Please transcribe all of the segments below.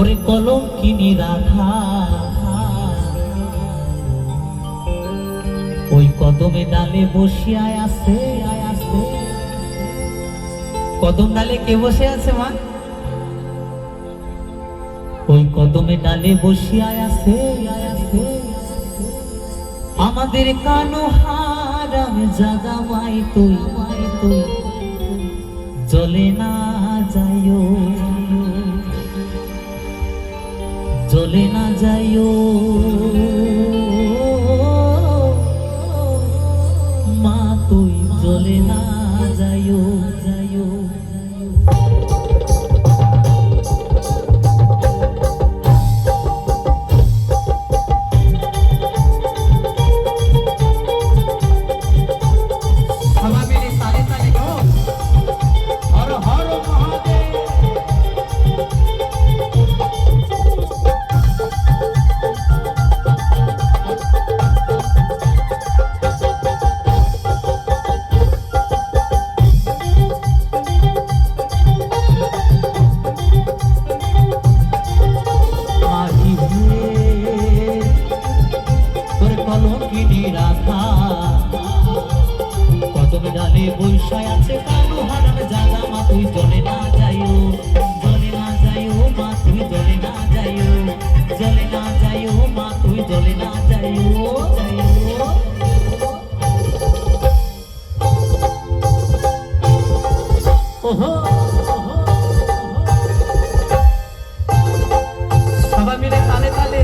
ওরে কলঙ্কিনী রাধা ওই কদমে ডালে বসিয়া আছে। কদম ডালে কে বসে আছে মা? ওই কদমে ডালে বসিয়া আছে আমাদের কানো হারাম জাগা মাই তুই জ্বলে না যাইও, জ্বলে না যাইও মা তুই জ্বলে না যাইও। কদমে ডালে বৈশায় আছে কালো হারাম জাগা মা তুই জ্বলে না যাইও, জ্বলে না যাইও মা তুই জ্বলে না যাইও, জ্বলে না যাইও মা তুই জ্বলে না যাইও। ওহো সবাই মিলে তালে তালে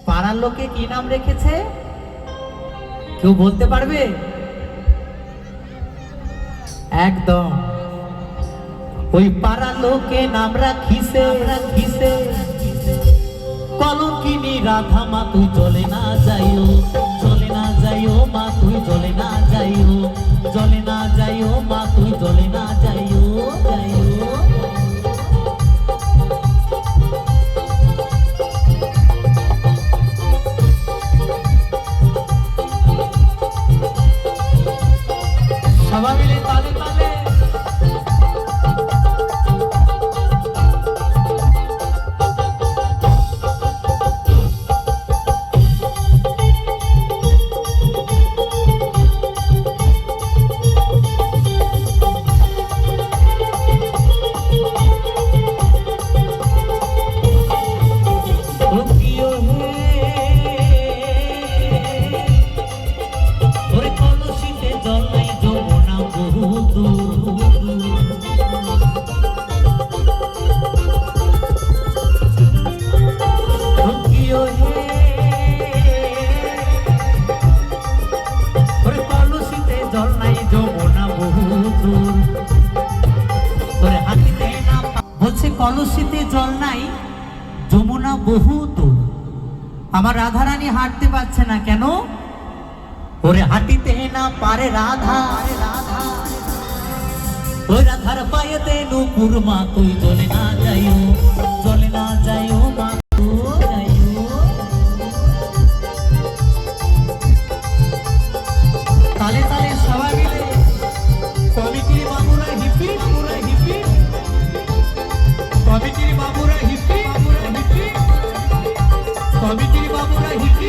পাড়ার লোকে কি নাম রেখেছে কেউ বলতে পারবে? একদম ওই পাড়ার লোকে নাম রাখিছে কলঙ্কিনী রাধা মা তুই জ্বলে না যাইও, জ্বলে না যাইও মা তুই জ্বলে না যাইও, জ্বলে না যাইও মা তুই জ্বলে না যাইও। সবাই মিলে তালে তালে কলসিতে জল নাই যমুনা বহু দূর। আমার রাধারানী হাঁটতে পারছে না কেন? ওরে হাঁটিতে না পারে রাধা, ওই রাধার পায়েতে নূপুর মা তুই জ্বলে না যাইও, জ্বলে না যাইও মা তালে তালে সবাই মিলে কমিটির বাবুরা হিপি কমিটির বাবুরা হিপি কমিটির বাবুরা হিপি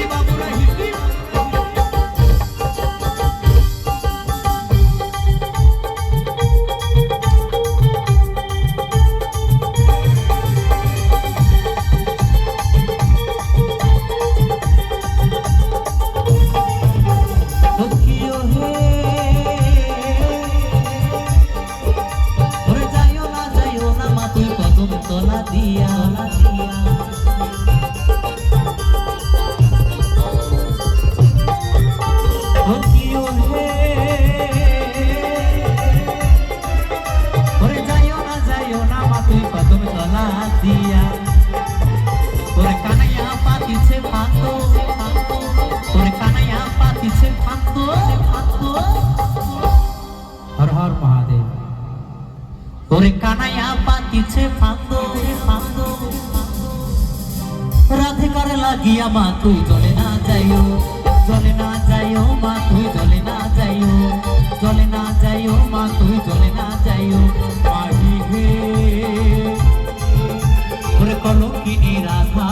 ওরে কানাইয়া পাতিছে ফান্দো ফান্দো রাধিকার লাগিয়া মা তুই জলে না যাইও জলে না যাইও মা তুই জলে না যাইও জলে না যাইও মা তুই জলে না যাইও মাহি হে ওরে কলঙ্কিনী রাধা